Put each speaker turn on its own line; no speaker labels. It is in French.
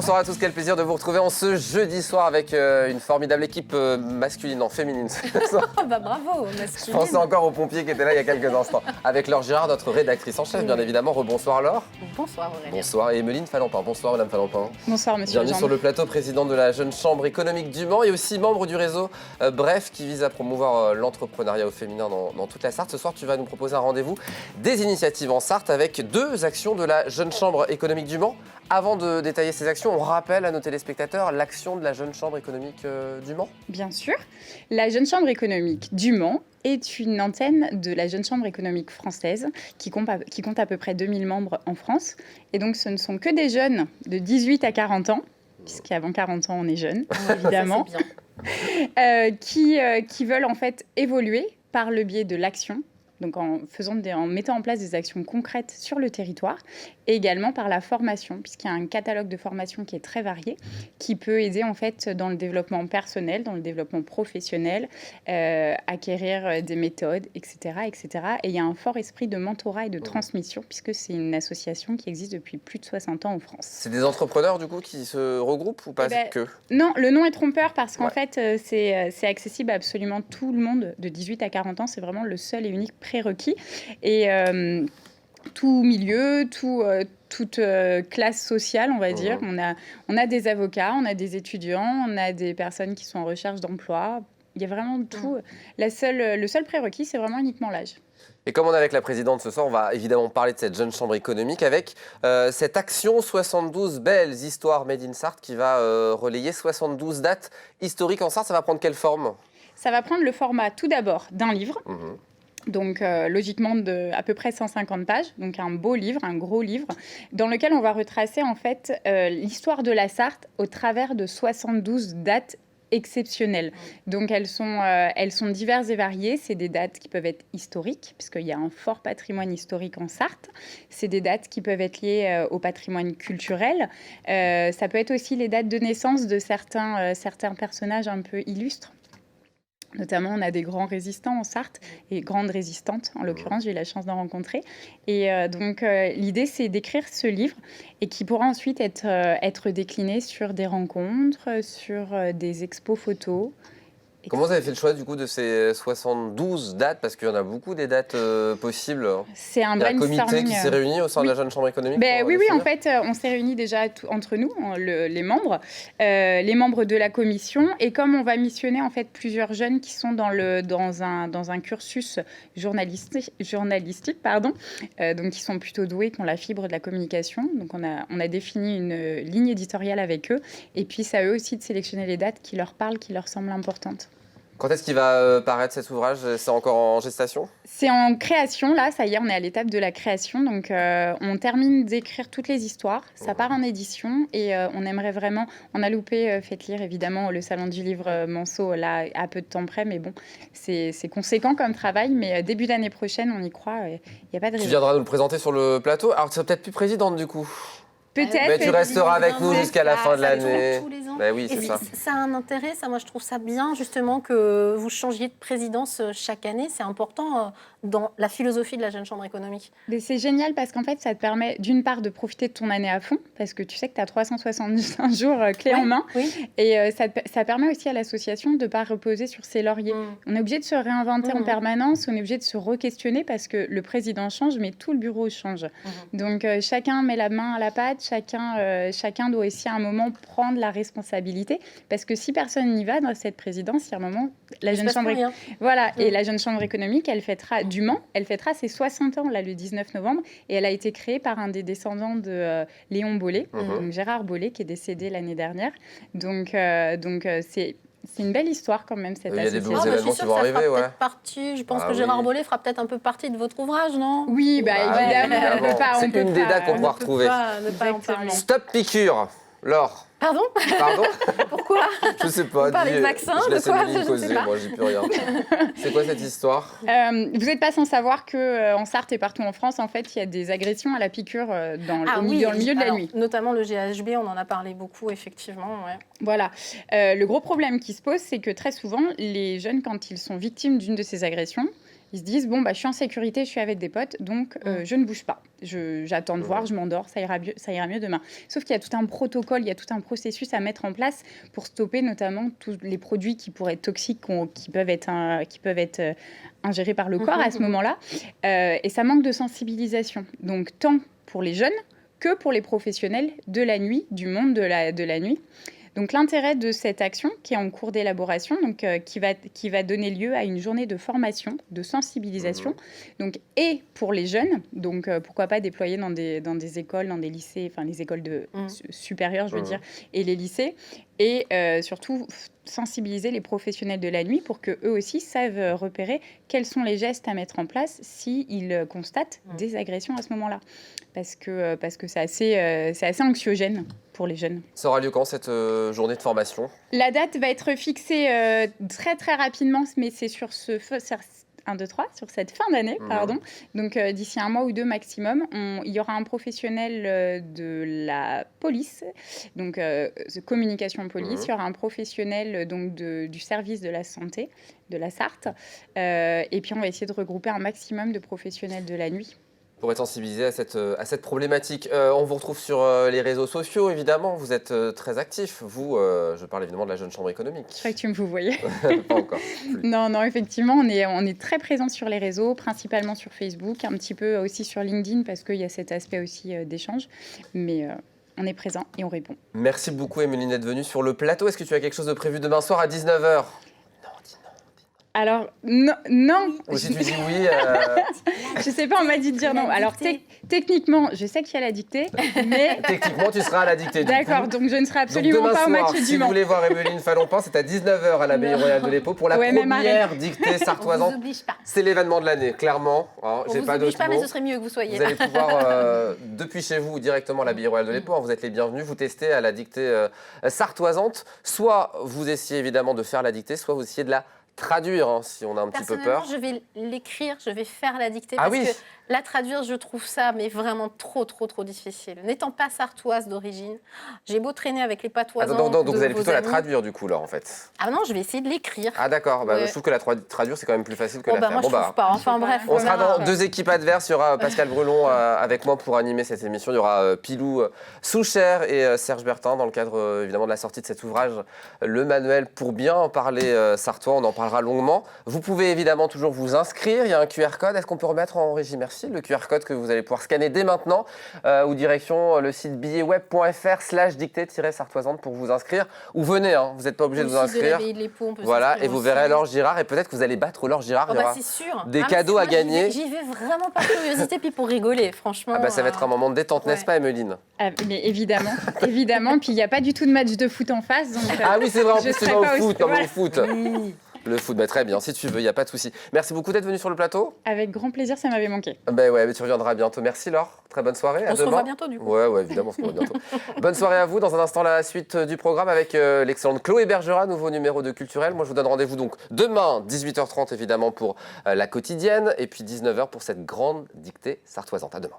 Bonsoir à tous, quel plaisir de vous retrouver en ce jeudi soir avec une formidable équipe masculine, non féminine.
Bravo, masculine.
Je pensais encore aux pompiers qui étaient là il y a quelques instants. Avec Laure Girard, notre rédactrice en chef, bien évidemment. Rebonsoir Laure.
Bonsoir Aurélien.
Bonsoir, et Emeline Falampin. Bonsoir Madame Falampin.
Bonsoir Monsieur
Bienvenue sur le plateau, présidente de la Jeune Chambre économique du Mans et aussi membre du réseau Bref qui vise à promouvoir l'entrepreneuriat au féminin dans toute la Sarthe. Ce soir, tu vas nous proposer un rendez-vous des initiatives en Sarthe avec 2 actions de la Jeune Chambre économique du Mans. Avant de détailler ces actions, on rappelle à nos téléspectateurs l'action de la Jeune Chambre économique du Mans.
Bien sûr. La Jeune Chambre économique du Mans est une antenne de la Jeune Chambre économique française qui compte à peu près 2000 membres en France. Et donc, ce ne sont que des jeunes de 18 à 40 ans, puisqu'avant 40 ans, on est jeune, évidemment, qui veulent en fait évoluer par le biais de l'action. Donc en mettant en place des actions concrètes sur le territoire et également par la formation, puisqu'il y a un catalogue de formation qui est très varié, qui peut aider en fait dans le développement personnel, dans le développement professionnel, acquérir des méthodes, etc., etc. Et il y a un fort esprit de mentorat et de transmission, puisque c'est une association qui existe depuis plus de 60 ans en France.
C'est des entrepreneurs du coup qui se regroupent ou pas que?
Non, le nom est trompeur parce qu'en fait c'est accessible à absolument tout le monde de 18 à 40 ans. C'est vraiment le seul et unique prérequis. Et tout milieu, toute classe sociale, on va dire. On a des avocats, on a des étudiants, on a des personnes qui sont en recherche d'emploi. Il y a vraiment tout. Le seul prérequis, c'est vraiment uniquement l'âge.
Et comme on est avec la présidente ce soir, on va évidemment parler de cette jeune chambre économique avec cette action 72 belles histoires Made in Sarthe qui va relayer 72 dates historiques en Sarthe. Ça va prendre quelle forme? Ça
va prendre le format tout d'abord d'un livre. Donc, logiquement, à peu près 150 pages. Donc, un beau livre, un gros livre, dans lequel on va retracer, en fait, l'histoire de la Sarthe au travers de 72 dates exceptionnelles. Donc, elles sont diverses et variées. C'est des dates qui peuvent être historiques, puisqu'il y a un fort patrimoine historique en Sarthe. C'est des dates qui peuvent être liées au patrimoine culturel. Ça peut être aussi les dates de naissance de certains personnages un peu illustres. Notamment, on a des grands résistants en Sarthe et grandes résistantes, en l'occurrence, j'ai eu la chance d'en rencontrer. Et donc, l'idée, c'est d'écrire ce livre et qui pourra ensuite être décliné sur des rencontres, sur des expos photos.
Comment vous avez fait le choix du coup de ces 72 dates? Parce qu'il y en a beaucoup des dates possibles.
C'est un
brainstorming. Il y a un comité qui s'est réuni au sein de la Jeune Chambre économique?
Oui, en fait, on s'est réunis déjà entre nous, les membres de la commission. Et comme on va missionner en fait plusieurs jeunes qui sont dans un cursus journalistique, donc qui sont plutôt doués, qui ont la fibre de la communication. Donc on a défini une ligne éditoriale avec eux. Et puis c'est à eux aussi de sélectionner les dates qui leur parlent, qui leur semblent importantes.
Quand est-ce qu'il va paraître cet ouvrage? C'est encore en gestation?
C'est en création, là, ça y est, on est à l'étape de la création. Donc, on termine d'écrire toutes les histoires. Ça part en édition et on aimerait vraiment... On a loupé, faites lire, évidemment, le Salon du Livre Manceau, là, à peu de temps près. Mais bon, c'est conséquent comme travail. Mais début d'année prochaine, on y croit. Il n'y a pas de raison.
Tu viendras nous le présenter sur le plateau. Alors, tu seras peut-être plus présidente, du coup.
Peut-être.
Mais tu resteras avec nous jusqu'à la fin de l'année.
Tous les ans.
Oui, c'est ça.
Ça a un intérêt, moi je trouve ça bien justement que vous changiez de présidence chaque année. C'est important dans la philosophie de la Jeune Chambre économique.
Mais c'est génial parce qu'en fait ça te permet d'une part de profiter de ton année à fond parce que tu sais que tu as 365 jours clés en main. Et ça permet aussi à l'association de ne pas reposer sur ses lauriers. On est obligé de se réinventer en permanence, on est obligé de se re-questionner parce que le président change mais tout le bureau change. Donc chacun met la main à la pâte. Chacun doit aussi à un moment prendre la responsabilité parce que si personne n'y va dans cette présidence, il y a un moment la Jeune Chambre et la Jeune Chambre économique, elle fêtera du Mans, elle fêtera ses 60 ans là le 19 novembre et elle a été créée par un des descendants de Léon Bollé, donc Gérard Bollé qui est décédé l'année dernière. Donc c'est une belle histoire quand même cette association.
Il y a des beaux événements qui vont arriver,
Je pense que Gérard Bollé fera peut-être un peu partie de votre ouvrage, non?
Oui, évidemment.
C'est une des dates qu'on pourra retrouver. Stop piqûre, Laure.
Pardon? Pourquoi?
Je sais pas.
Vous parlez de vaccin,
je laisse
de quoi?
Émilie causer, moi j'y peux rien. C'est quoi cette histoire?
Vous n'êtes pas sans savoir qu'en Sarthe et partout en France, en fait, il y a des agressions à la piqûre dans le milieu de la nuit.
Notamment le GHB, on en a parlé beaucoup, effectivement.
Voilà. Le gros problème qui se pose, c'est que très souvent, les jeunes, quand ils sont victimes d'une de ces agressions, Ils se disent, bon, bah, je suis en sécurité, je suis avec des potes, donc je ne bouge pas. J'attends de voir, je m'endors, ça ira mieux demain. Sauf qu'il y a tout un protocole, il y a tout un processus à mettre en place pour stopper notamment tous les produits qui pourraient être toxiques, qui peuvent être ingérés par le corps à ce moment-là. Et ça manque de sensibilisation. Donc, tant pour les jeunes que pour les professionnels de la nuit, du monde de la nuit. Donc l'intérêt de cette action qui est en cours d'élaboration, donc qui va donner lieu à une journée de formation, de sensibilisation, donc et pour les jeunes, donc pourquoi pas déployer dans des écoles, dans des lycées, enfin les écoles supérieures, je veux dire, et les lycées, et surtout sensibiliser les professionnels de la nuit pour que eux aussi savent repérer quels sont les gestes à mettre en place s'ils constatent des agressions à ce moment-là, parce que c'est assez anxiogène pour les jeunes.
Ça aura lieu quand, cette journée de formation?
La date va être fixée très très rapidement, mais c'est sur sur cette fin d'année, pardon. Donc d'ici 1 mois ou 2 maximum, il y aura un professionnel de la police, donc communication police, il y aura un professionnel donc du service de la santé, de la Sarthe, et puis on va essayer de regrouper un maximum de professionnels de la nuit.
Pour être sensibilisé à cette problématique. On vous retrouve sur les réseaux sociaux, évidemment. Vous êtes très actifs. Vous, je parle évidemment de la Jeune Chambre économique.
Je crois que tu me voyais.
Pas encore.
Non, effectivement, on est très présents sur les réseaux, principalement sur Facebook, un petit peu aussi sur LinkedIn, parce qu'il y a cet aspect aussi d'échange. Mais on est présent et on répond.
Merci beaucoup, Emeline, d'être venue sur le plateau. Est-ce que tu as quelque chose de prévu demain soir à 19h?
Alors, non.
Ou si tu dis oui...
Je sais pas, on m'a dit de dire non. Alors, techniquement, je sais qu'il y a la dictée, mais...
Techniquement, tu seras à la dictée.
D'accord, donc je ne serai absolument pas au match du Mans.
Si vous voulez voir Emeline Fallompin, c'est à 19h à l'Abbaye Royale de l'Épau pour la première dictée sartoisante.
On vous oblige pas.
C'est l'événement de l'année, clairement.
On vous oblige pas, mais ce serait mieux que vous soyez
là.
là.
Vous allez pouvoir, depuis chez vous, directement à l'Abbaye Royale de l'Épau, vous êtes les bienvenus, vous testez à la dictée sartoisante. Soit vous essayez évidemment de faire la dictée, soit vous essayez de la traduire, si on a un petit peu peur.
Je vais l'écrire, je vais faire la dictée,
parce
que la traduire, je trouve ça mais vraiment trop difficile. N'étant pas sartoise d'origine, j'ai beau traîner avec les patoisans.
Donc vous allez plutôt la traduire du coup là en fait.
Ah non, je vais essayer de l'écrire.
Ah d'accord, je trouve que la traduire c'est quand même plus facile que la faire.
Moi je trouve pas, enfin bref.
On sera dans 2 équipes adverses, il y aura Pascal Brelon avec moi pour animer cette émission, il y aura Pilou Souchère et Serge Bertin dans le cadre évidemment de la sortie de cet ouvrage, le manuel pour bien parler sartois, on en parlera longuement. Vous pouvez évidemment toujours vous inscrire, il y a un QR code, est-ce qu'on peut remettre en régie, merci, le QR code que vous allez pouvoir scanner dès maintenant ou direction le site billetweb.fr/dictée-sartoisante pour vous inscrire ou venez, vous n'êtes pas obligé de vous inscrire. Voilà, et vous verrez Laure Girard et peut-être que vous allez battre Laure Girard, il y aura des cadeaux à gagner.
J'y vais vraiment par curiosité puis pour rigoler, franchement.
Ça va être un moment de détente, n'est-ce pas Emeline?
Mais évidemment, puis il n'y a pas du tout de match de foot en face. Donc,
ah oui c'est vrai, en plus tu vas au foot, comme au foot.
Oui.
Le foot, très bien, si tu veux, il n'y a pas de souci. Merci beaucoup d'être venu sur le plateau.
Avec grand plaisir, ça m'avait manqué.
Mais tu reviendras bientôt. Merci Laure, très bonne soirée.
On se revoit bientôt du coup.
Ouais, évidemment, on se revoit bientôt. Bonne soirée à vous. Dans un instant, la suite du programme avec l'excellente Chloé Bergera, nouveau numéro de Culturel. Moi, je vous donne rendez-vous donc demain, 18h30 évidemment pour la quotidienne, et puis 19h pour cette grande dictée sartoisante. À demain.